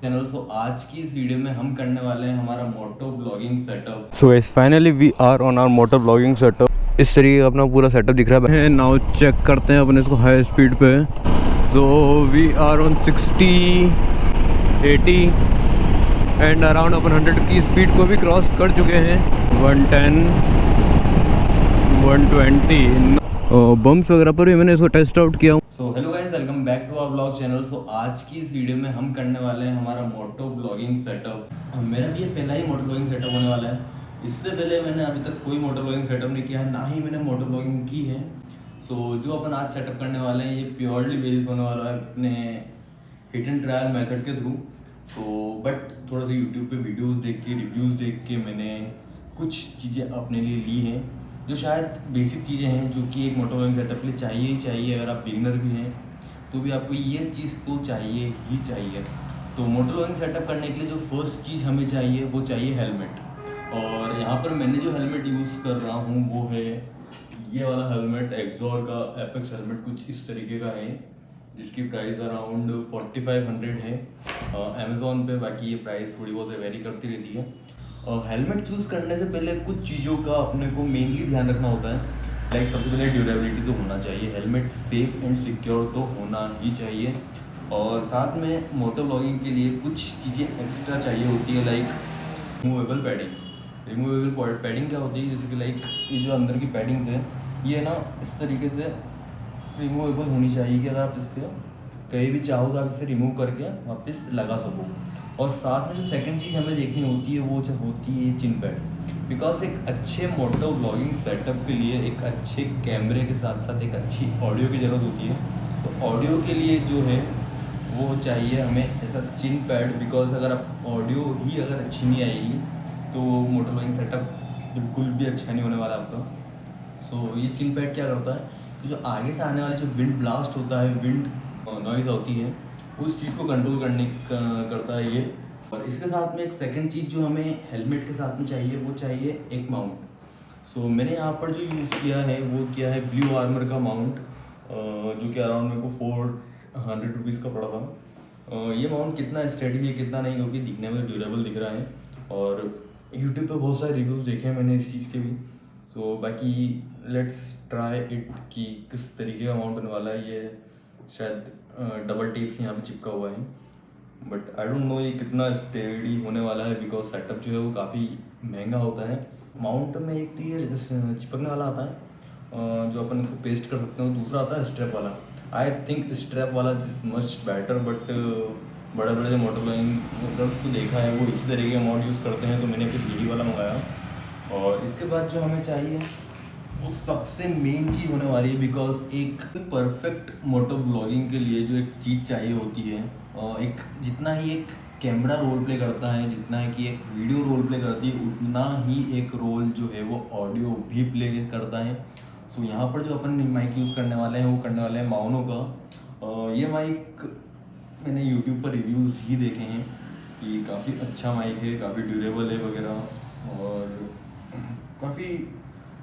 Channel. सो आज की इस वीडियो में हम करने वाले हैं हमारा moto blogging setup. So guys finally we are on our motor blogging setup. इस तरीके का अपना पूरा सेटअप दिख रहा है। नाउ चेक करते हैं अपने इसको हाई स्पीड पे। So we are on 60 80 and around अपन 100 की स्पीड को भी क्रॉस कर चुके हैं। 110 120 बम्स वगैरह पर भी मैंने इसको टेस्ट आउट किया। So hello guys, welcome back to our blog channel. सो आज की इस वीडियो में हम करने वाले हैं हमारा मोटो ब्लॉगिंग सेटअप। मेरा भी ये पहला ही मोटो ब्लॉगिंग सेटअप होने वाला है। इससे पहले मैंने अभी तक कोई मोटो ब्लॉगिंग सेटअप नहीं किया है, ना ही मैंने मोटो ब्लॉगिंग की है। सो जो अपन आज सेटअप करने वाले हैं ये प्योरली बेस्ड होने वाला है अपने हिट एंड ट्रायल मेथड के थ्रू। तो बट थोड़ा सा यूट्यूब पे वीडियोस देख के, रिव्यूज़ देख के मैंने कुछ चीज़ें अपने लिए ली हैं जो शायद बेसिक चीज़ें हैं जो कि एक मोटो ब्लॉगिंग सेटअप के लिए चाहिए ही चाहिए। अगर आप बिगिनर भी हैं तो भी आपको ये चीज़ तो चाहिए ही चाहिए। तो मोटो ब्लॉगिंग सेटअप करने के लिए जो फर्स्ट चीज़ हमें चाहिए वो चाहिए हेलमेट। और यहाँ पर मैंने जो हेलमेट यूज़ कर रहा हूँ वो है ये वाला हेलमेट, एक्सॉर का एपेक्स हेलमेट कुछ इस तरीके का है, जिसकी प्राइस अराउंड 4500 है अमेज़ॉन पे। बाकी ये प्राइस थोड़ी बहुत वेरी करती रहती है। हेलमेट चूज़ करने से पहले कुछ चीज़ों का अपने को मेनली ध्यान रखना होता है। लाइक सबसे पहले ड्यूरेबिलिटी तो होना चाहिए, हेलमेट सेफ एंड सिक्योर तो होना ही चाहिए। और साथ में मोटो ब्लॉगिंग के लिए कुछ चीज़ें एक्स्ट्रा चाहिए होती है, like removable padding. Removable padding क्या होती है, जैसे कि लाइक ये जो अंदर की पैडिंग्स है ये ना इस तरीके से रिमूवेबल होनी चाहिए कि अगर आप इसके कहीं भी चाहो तो आप इसे रिमूव करके वापस लगा सको। और साथ में जो सेकंड चीज़ हमें देखनी होती है वो जो होती है चिन पैड। बिकॉज एक अच्छे मोटो ब्लॉगिंग सेटअप के लिए एक अच्छे कैमरे के साथ साथ एक अच्छी ऑडियो की ज़रूरत होती है। तो ऑडियो के लिए जो है वो चाहिए हमें ऐसा चिन पैड। बिकॉज अगर आप ऑडियो ही अगर अच्छी नहीं आएगी तो मोटो ब्लॉगिंग सेटअप बिल्कुल भी अच्छा नहीं होने वाला आपका। सो ये चिन पैड क्या करता है कि जो आगे से आने वाले जो विंड ब्लास्ट होता है, विंड नॉइज़ होती है, उस चीज़ को कंट्रोल करता है ये। और इसके साथ में एक सेकंड चीज़ जो हमें हेलमेट के साथ में चाहिए वो चाहिए एक माउंट। सो मैंने यहाँ पर जो यूज़ किया है वो किया है ब्लू आर्मर का माउंट, जो कि अराउंड मेरे को 400 रुपीज़ का पड़ा था। ये माउंट कितना स्टडी है कितना नहीं, क्योंकि दिखने में ड्यूरेबल दिख रहा है। और यूट्यूब पे बहुत सारे रिव्यूज़ देखे हैं मैंने इस चीज़ के भी। सो बाकी लेट्स ट्राई इट कि किस तरीके का माउंट होने वाला है। ये शायद डबल टेप से यहाँ पे चिपका हुआ है, बट आई डोंट नो ये कितना स्टेडी होने वाला है। बिकॉज सेटअप जो है वो काफ़ी महंगा होता है। माउंट में एक तो ये चिपकने वाला आता है जो अपन इसको पेस्ट कर सकते हैं, दूसरा आता है स्ट्रैप वाला। आई थिंक स्ट्रैप वाला मच बेटर, बट बड़े बड़े जो मोटर ब्लॉगिंगर्स को देखा है वो इसी तरीके का माउंट यूज़ करते हैं, तो मैंने फिर यही वाला मंगाया। और इसके बाद जो हमें चाहिए वो सबसे मेन चीज़ होने वाली है। बिकॉज एक परफेक्ट मोटो ब्लॉगिंग के लिए जो एक चीज़ चाहिए होती है, एक जितना ही एक कैमरा रोल प्ले करता है, जितना है कि एक वीडियो रोल प्ले करती है, उतना ही एक रोल जो है वो ऑडियो भी प्ले करता है। सो यहाँ पर जो अपन माइक यूज़ करने वाले हैं वो करने वाले हैं माउनो का। ये माइक मैंने यूट्यूब पर रिव्यूज़ ही देखे हैं कि काफ़ी अच्छा माइक है, काफ़ी ड्यूरेबल है वगैरह, और काफ़ी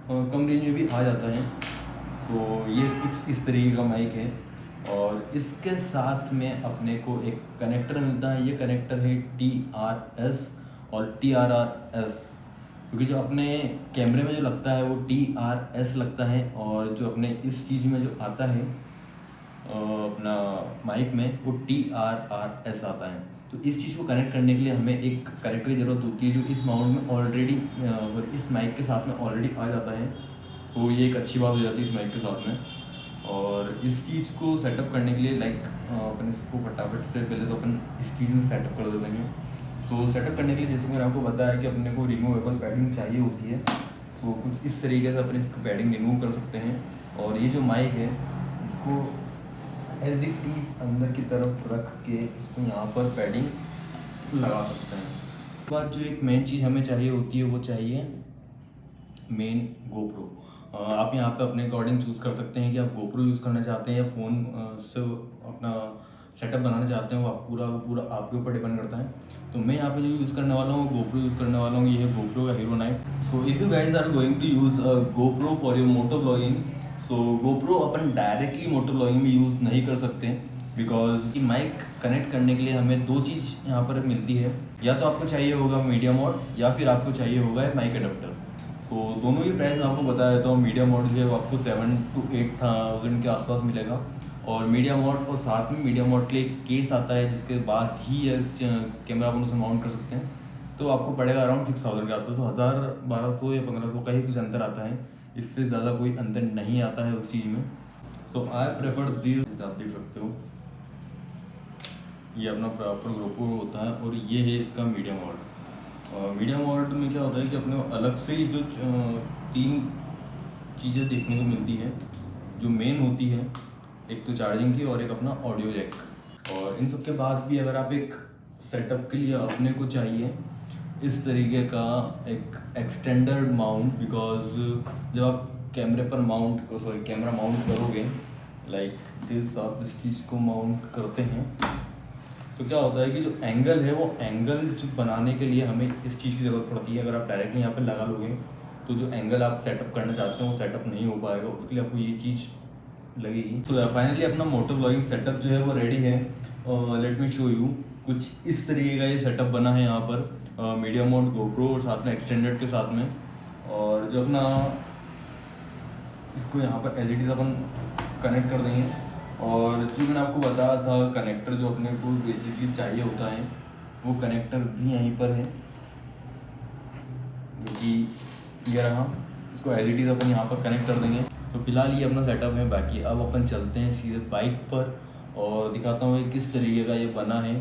कम रेंज में भी आ जाता है। सो ये कुछ इस तरीके का माइक है। और इसके साथ में अपने को एक कनेक्टर मिलता है। ये कनेक्टर है TRS और TRRS, क्योंकि जो अपने कैमरे में जो लगता है वो TRS लगता है, और जो अपने इस चीज़ में जो आता है अपना माइक में वो TRRS आता है। तो इस चीज़ को कनेक्ट करने के लिए हमें एक कनेक्टर की ज़रूरत होती है जो इस माउंट में ऑलरेडी इस माइक के साथ में ऑलरेडी आ जाता है। सो ये एक अच्छी बात हो जाती है इस माइक के साथ में। और इस चीज़ को सेटअप करने के लिए लाइक अपन इसको फटाफट से पहले तो अपन इस चीज़ में सेटअप कर देते हैं। सो सेटअप करने के लिए जैसे मैंने आपको बताया कि अपने को रिमूवेबल पैडिंग चाहिए होती है। सो कुछ इस तरीके से अपन इसको पैडिंग रिमूव कर सकते हैं। और ये जो माइक है इसको एज इट इज़ अंदर की तरफ रख के इसको यहाँ पर पैडिंग लगा सकते हैं। उसके बाद जो एक मेन चीज़ हमें चाहिए होती है वो चाहिए मेन गोप्रो। आप यहाँ पे अपने अकॉर्डिंग चूज़ कर सकते हैं कि आप गोप्रो यूज़ करना चाहते हैं या फ़ोन से अपना सेटअप बनाना चाहते हैं, वो आप पूरा आपके ऊपर डिपेंड करता है। तो मैं यहाँ पे जो यूज़ करने वाला हूँ गोप्रो यूज़ करने वाला हूँ। ये है गोप्रो का Hero 9। So if you guys are going to use GoPro for your moto blogging, so GoPro अपन डायरेक्टली मोटो ब्लॉगिंग में यूज़ नहीं कर सकते, बिकॉज माइक कनेक्ट करने के लिए हमें दो चीज़ यहाँ पर मिलती है, या तो आपको चाहिए होगा मीडिया मोड या फिर आपको चाहिए होगा माइक अडेप्टर। सो दोनों ही प्राइस मैं आपको बता देता हूँ। मीडिया मोड जो है वो आपको 7,000 to 8,000 के आसपास मिलेगा, और मीडिया मोड और साथ में मीडिया मोड के लिए केस आता है जिसके बाद ही कैमरा अपन उसे माउंट कर सकते हैं, तो आपको पड़ेगा अराउंड 6,000 के आसपास। 1,000-1,200 या 1,500 का ही कुछ अंतर आता है, इससे ज़्यादा कोई अंतर नहीं आता है उस चीज़ में। सो आई प्रेफर दिस। आप देख सकते हो ये अपना प्रॉपर GoPro होता है, और ये है इसका मीडिया मोड। मीडिया मोड में क्या होता है कि अपने को अलग से ही जो 3 चीज़ें देखने को मिलती है जो मेन होती है, एक तो चार्जिंग की और एक अपना ऑडियो जैक। और इन सब के बाद भी अगर आप एक सेटअप के लिए अपने को चाहिए इस तरीके का एक एक्सटेंडर माउंट, बिकॉज जब आप कैमरा माउंट करोगे लाइक दिस, आप इस चीज़ को माउंट करते हैं तो क्या होता है कि जो एंगल है वो एंगल जो बनाने के लिए हमें इस चीज़ की ज़रूरत पड़ती है। अगर आप डायरेक्टली यहाँ पे लगा लोगे तो जो एंगल आप सेटअप करना चाहते हैं वो सेटअप नहीं हो पाएगा, उसके लिए आपको ये चीज़ लगेगी। तो फाइनली अपना मोटो ब्लॉगिंग सेटअप जो है वो रेडी है। Let me show you. कुछ इस तरीके का ये सेटअप बना है यहाँ पर, मीडिया मोड, GoPro और साथ में एक्सटेंडेड के साथ में। और जो अपना इसको यहाँ पर एलईडी अपन कनेक्ट कर देंगे, और जो मैंने आपको बताया था कनेक्टर जो अपने को बेसिकली चाहिए होता है वो कनेक्टर भी यहीं पर है, जो कि ये रहा। इसको एलईडी अपन यहाँ पर कनेक्ट कर देंगे। तो फिलहाल ये अपना सेटअप है। बाकी अब अपन चलते हैं सीधे बाइक पर और दिखाता हूँ किस तरीके का ये बना है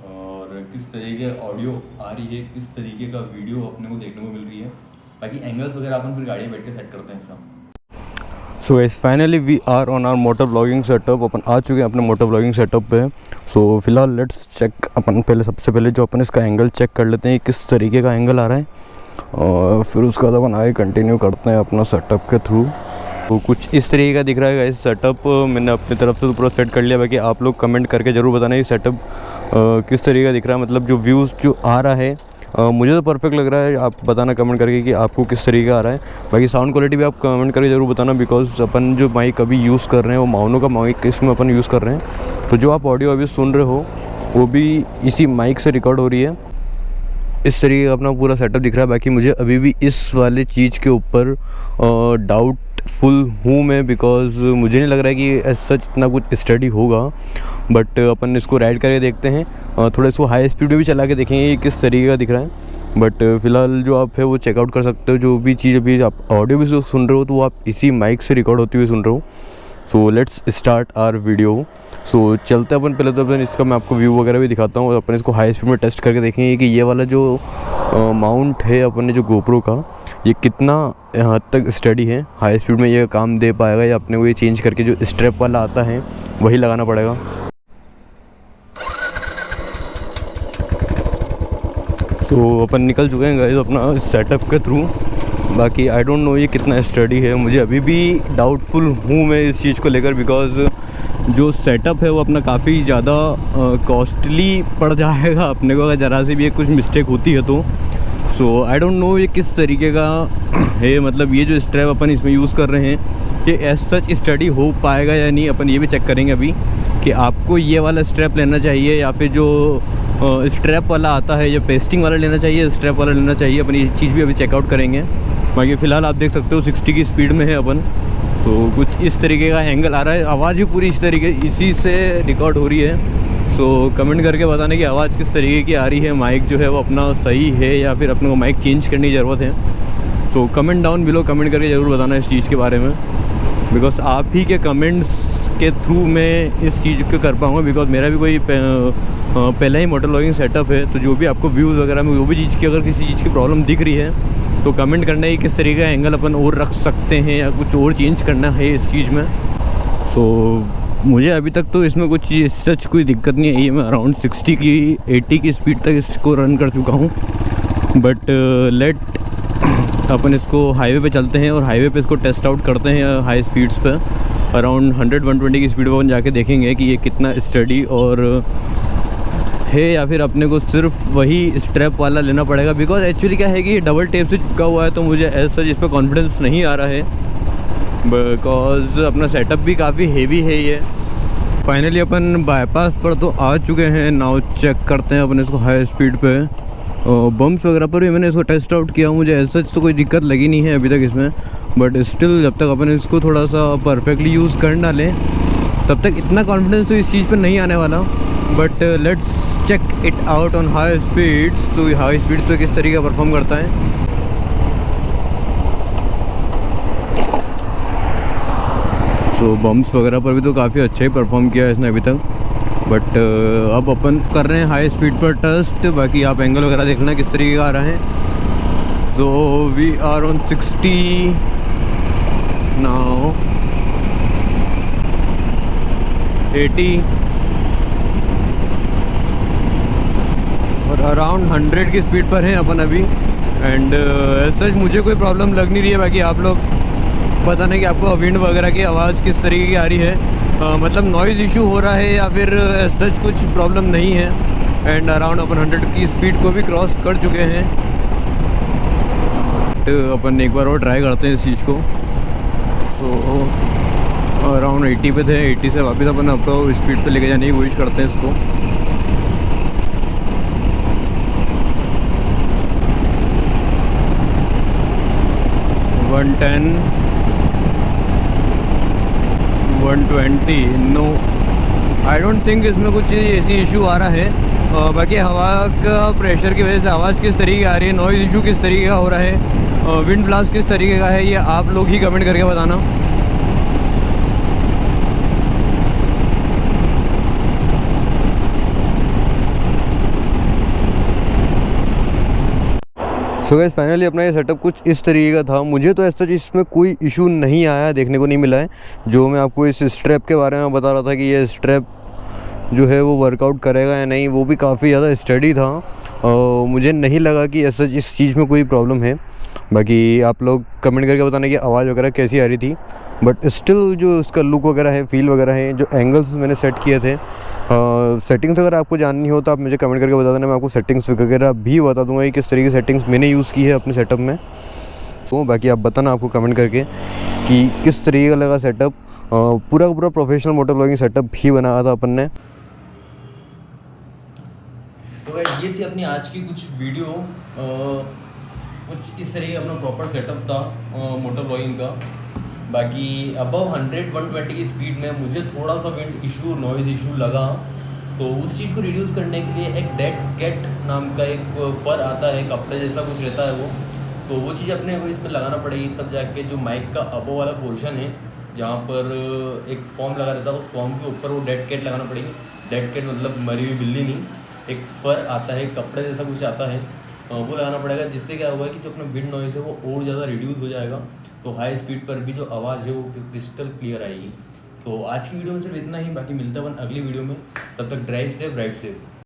और किस तरीके का ऑडियो आ रही है, किस तरीके का वीडियो अपने को देखने को मिल रही है। बाकी एंगल्स वगैरह अपन फिर गाड़ी में बैठ के सेट करते हैं इसका। So guys finally we are on our motor blogging setup. अपन आ चुके हैं अपने मोटर ब्लॉगिंग सेटअप पे। सो फिलहाल लेट्स चेक। अपन सबसे पहले जो अपन इसका एंगल चेक कर लेते हैं किस तरीके का एंगल आ रहा है, और फिर उसके बाद अपन आगे कंटिन्यू करते हैं अपना सेटअप के थ्रू। तो कुछ इस तरीके का दिख रहा है गाइस सेटअप। मैंने अपनी तरफ से तो पूरा सेट कर लिया। बाकी आप लोग कमेंट करके ज़रूर बताना ये सेटअप किस तरीके का दिख रहा है, मतलब जो व्यूज़ जो आ रहा है मुझे तो परफेक्ट लग रहा है। आप बताना कमेंट करके कि आपको किस तरीके का आ रहा है। बाकी साउंड क्वालिटी भी आप कमेंट करके ज़रूर बताना, बिकॉज अपन जो माइक अभी यूज़ कर रहे हैं वो माउनो का माइक इसमें अपन यूज़ कर रहे हैं। तो जो आप ऑडियो अभी सुन रहे हो वो भी इसी माइक से रिकॉर्ड हो रही है। इस तरीके का अपना पूरा सेटअप दिख रहा है। बाकी मुझे अभी भी इस वाले चीज़ के ऊपर डाउटफुल हूँ मैं, बिकॉज मुझे नहीं लग रहा है कि एज सच इतना कुछ स्टडी होगा। बट अपन इसको राइड करके देखते हैं, थोड़ा इसको हाई स्पीड में भी चला के देखेंगे किस तरीके का दिख रहा है। बट फिलहाल जो आप है वो चेकआउट कर सकते हो। जो भी चीज़ अभी आप ऑडियो भी सुन रहे हो तो वो आप इसी माइक से रिकॉर्ड होती हुई सुन रहे हो। So let's start our video. So चलते अपन पहले तो अपन इसका मैं आपको व्यू वगैरह भी दिखाता हूँ और अपन इसको हाई स्पीड में टेस्ट करके देखेंगे कि ये वाला जो माउंट है अपन ने जो GoPro का, ये कितना हद तक स्टडी है, हाई स्पीड में ये काम दे पाएगा या अपने को ये चेंज करके जो स्ट्रैप वाला आता है वही लगाना पड़ेगा। तो अपन निकल चुके हैं गाइस अपना सेटअप के थ्रू। बाकी आई डोंट नो ये कितना स्टडी है, मुझे अभी भी डाउटफुल हूँ मैं इस चीज़ को लेकर, बिकॉज जो सेटअप है वो अपना काफ़ी ज़्यादा कॉस्टली पड़ जाएगा अपने को अगर ज़रा से भी कुछ मिस्टेक होती है तो। सो आई डोंट नो ये किस तरीके का है, मतलब ये जो स्ट्रैप अपन इसमें यूज़ कर रहे हैं ये एज सच स्टडी हो पाएगा या नहीं, अपन ये भी चेक करेंगे अभी कि आपको ये वाला स्ट्रैप लेना चाहिए या फिर जो स्ट्रैप वाला आता है या पेस्टिंग वाला लेना चाहिए, स्ट्रैप वाला लेना चाहिए। अपन ये चीज़ भी अभी चेकआउट करेंगे। बाकी फ़िलहाल आप देख सकते हो 60 की स्पीड में है अपन। तो कुछ इस तरीके का एंगल आ रहा है, आवाज़ भी पूरी इसी से रिकॉर्ड हो रही है। सो कमेंट करके बताने की आवाज़ किस तरीके की आ रही है, माइक जो है वो अपना सही है या फिर अपने को माइक चेंज करने की ज़रूरत है। So comment down below, comment करके ज़रूर बताना इस चीज़ के बारे में, बिकॉज आप ही के कमेंट्स के थ्रू मैं इस चीज़ को कर पाऊँगा। बिकॉज मेरा भी कोई पहला ही मोटर ब्लॉगिंग सेटअप है, तो जो भी आपको व्यूज़ वगैरह में जो भी चीज़ की अगर किसी चीज़ की प्रॉब्लम दिख रही है तो कमेंट करना है किस तरीके का एंगल अपन और रख सकते हैं या कुछ और चेंज करना है इस चीज़ में। सो मुझे अभी तक तो इसमें कुछ सच कोई दिक्कत नहीं है। ये मैं अराउंड 60 की 80 की स्पीड तक इसको रन कर चुका हूँ। बट लेट अपन इसको हाईवे पे चलते हैं और हाईवे पे इसको टेस्ट आउट करते हैं हाई स्पीड्स पे। अराउंड 100-120 की स्पीड पर अपन जाके देखेंगे कि ये कितना स्टडी और है या फिर अपने को सिर्फ वही स्ट्रैप वाला लेना पड़ेगा। बिकॉज एक्चुअली क्या है कि डबल टेप से चिपका हुआ है तो मुझे एज सच इस पर कॉन्फिडेंस नहीं आ रहा है, बिकॉज अपना सेटअप भी काफ़ी हेवी है ये। फाइनली अपन बाईपास पर तो आ चुके हैं। नाउ चेक करते हैं अपन इसको हाई स्पीड पे। बम्प्स वगैरह पर भी मैंने इसको टेस्ट आउट किया, मुझे ऐसा तो कोई दिक्कत लगी नहीं है अभी तक इसमें। बट स्टिल जब तक अपन इसको थोड़ा सा परफेक्टली यूज़ कर डालें तब तक इतना कॉन्फिडेंस तो इस चीज़ पर नहीं आने वाला। But let's check it out on high speeds. तो हाई स्पीड्स पे किस तरीके का परफॉर्म करता है। सो बम्प्स वगैरह पर भी तो काफ़ी अच्छा ही परफॉर्म किया है इसने अभी तक। बट अब अपन कर रहे हैं हाई स्पीड पर टेस्ट। बाकी आप एंगल वगैरह देखना किस तरीके का आ रहा है। So we are on 60 now, 80 और अराउंड 100 की स्पीड पर हैं अपन अभी। एंड सच मुझे कोई प्रॉब्लम लग नहीं रही है। बाकी आप लोग पता नहीं कि आपको विंड वगैरह की आवाज़ किस तरीके की आ रही है। मतलब नॉइज़ इशू हो रहा है या फिर सच कुछ प्रॉब्लम नहीं है। एंड अराउंड अपन 100 की स्पीड को भी क्रॉस कर चुके हैं। तो अपन एक बार और ट्राई करते हैं इस चीज़ को। तो अराउंड 80 पे थे, 80 से वापस अपन अब तो स्पीड पे लेके जाने की कोशिश करते हैं इसको। One 120 no, I don't think इसमें कुछ ऐसी इशू आ रहा है। बाकी हवा का प्रेशर की वजह से आवाज़ किस तरीके की आ रही है, नॉइज़ इशू किस तरीके का हो रहा है, विंड ब्लास्ट किस तरीके का है, ये आप लोग ही कमेंट करके बताना। सो गाइस फाइनली अपना ये सेटअप कुछ इस तरीके का था। मुझे तो ऐसा इसमें कोई इशू नहीं आया, देखने को नहीं मिला है। जो मैं आपको इस स्ट्रैप के बारे में बता रहा था कि ये स्ट्रैप जो है वो वर्कआउट करेगा या नहीं, वो भी काफ़ी ज़्यादा स्टडी था। मुझे नहीं लगा कि ऐसा इस चीज़ में कोई प्रॉब्लम है। बाकी आप लोग कमेंट करके बताना कि आवाज़ वगैरह कैसी आ रही थी। बट स्टिल जो उसका लुक वगैरह है, फील वगैरह है, जो एंगल्स मैंने सेट किए थे, सेटिंग्स अगर आपको जाननी हो तो आप मुझे कमेंट करके बता देना। मैं आपको सेटिंग्स वगैरह भी बता दूंगा कि किस तरीके की सेटिंग्स मैंने यूज़ की है अपने सेटअप में। तो बाकी आप बताना आपको कमेंट करके कि किस तरीके का लगा सेटअप। पूरा का पूरा प्रोफेशनल मोटर ब्लॉगिंग सेटअप भी बनाया था अपन ने। सो गाइस ये थी अपनी आज की कुछ वीडियो। कुछ इस तरह का अपना प्रॉपर सेटअप था मोटर ब्लॉगिंग का। बाकी अबव 100-120 की स्पीड में मुझे थोड़ा सा विंड इशू, नॉइज़ इशू लगा। सो उस चीज़ को रिड्यूस करने के लिए एक डेड कैट नाम का एक फर आता है, कपड़े जैसा कुछ रहता है वो। सो वो चीज़ अपने को इस पर लगाना पड़ेगी, तब जाके जो माइक का अबव वाला पोर्शन है जहाँ पर एक फॉर्म लगा रहता है, उस फॉर्म के ऊपर वो डेड कैट लगाना पड़ेगी। डेड कैट मतलब मरी हुई बिल्ली नहीं, एक फर आता है, कपड़े जैसा कुछ आता है, वो लगाना पड़ेगा। जिससे क्या होगा कि जो अपना विंड नॉइज़ है वो और ज़्यादा रिड्यूस हो जाएगा। तो हाई स्पीड पर भी जो आवाज़ है वो क्रिस्टल क्लियर आएगी। सो आज की वीडियो में सिर्फ इतना ही। बाकी मिलता है अपन अगली वीडियो में। तब तक ड्राइव सेफ, राइड सेफ।